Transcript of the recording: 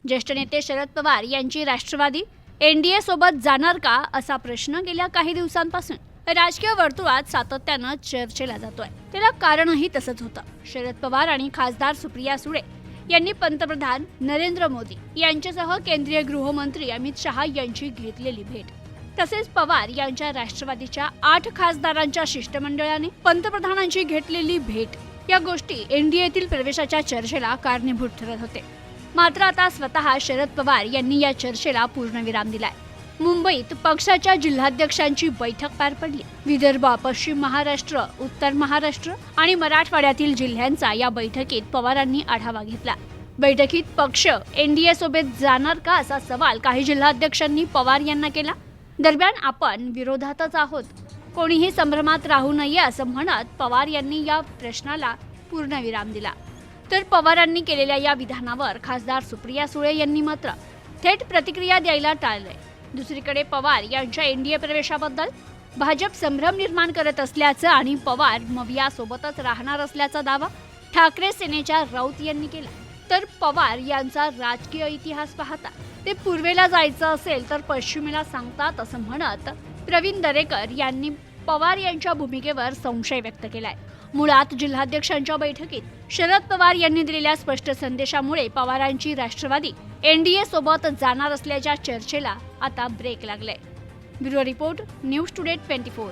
ज्येष्ठ नेते शरद पवार यांची राष्ट्रवादी एनडीए सोबत जाणार का असा प्रश्न गेल्या काही दिवसांपासून राजकीय वर्तुळात सातत्यानं चर्चेला जातोय। त्याला कारणही तसंच होतं। शरद पवार आणि खासदार सुप्रिया सुळे यांनी पंतप्रधान नरेंद्र मोदी यांच्यासह केंद्रीय गृहमंत्री अमित शहा यांची घेतलेली भेट, तसेच पवार यांच्या राष्ट्रवादीच्या 8 खासदारांच्या शिष्टमंडळाने पंतप्रधानांची घेतलेली भेट या गोष्टी एनडीएतील प्रवेशाच्या चर्चेला कारणीभूत ठरत होते। मात्र आता स्वतः शरद पवार यांनी या चर्चेला पूर्णविराम दिलाय। मुंबईत पक्षाच्या जिल्हाध्यक्षांची बैठक पार पडली। विदर्भ, पश्चिम महाराष्ट्र, उत्तर महाराष्ट्र आणि मराठवाड्यातील जिल्ह्यांचा या बैठकीत पवारांनी आढावा घेतला। बैठकीत पक्ष एनडीए सोबत जाणार का असा सवाल काही जिल्हाध्यक्षांनी पवार यांना केला। दरम्यान आपण विरोधातच आहोत, कोणीही संभ्रमात राहू नये असं म्हणत पवार यांनी या प्रश्नाला पूर्णविराम दिला। तर पवारांनी केलेल्या या विधानावर खासदार सुप्रिया सुळे यांनी मात्र थेट प्रतिक्रिया द्यायला टाळलंय। दुसरीकडे पवार यांच्या एनडीए प्रवेशाबद्दल भाजप संभ्रम निर्माण करत असल्याचं आणि पवार मविया सोबतच राहणार असल्याचा दावा ठाकरे सेनेच्या राऊत यांनी केला। तर पवार यांचा राजकीय इतिहास पाहता ते पूर्वेला जायचं असेल तर पश्चिमेला सांगतात असं म्हणत प्रवीण दरेकर यांनी पवार यांच्या भूमिकेवर संशय व्यक्त केलाय। मुळात जिल्हाध्यक्षांच्या बैठकीत शरद पवार यांनी दिलेल्या स्पष्ट संदेशामुळे पवारांची राष्ट्रवादी एनडीए सोबत जाणार असल्याच्या चर्चेला आता ब्रेक लागलाय। Bureau report, news today 24।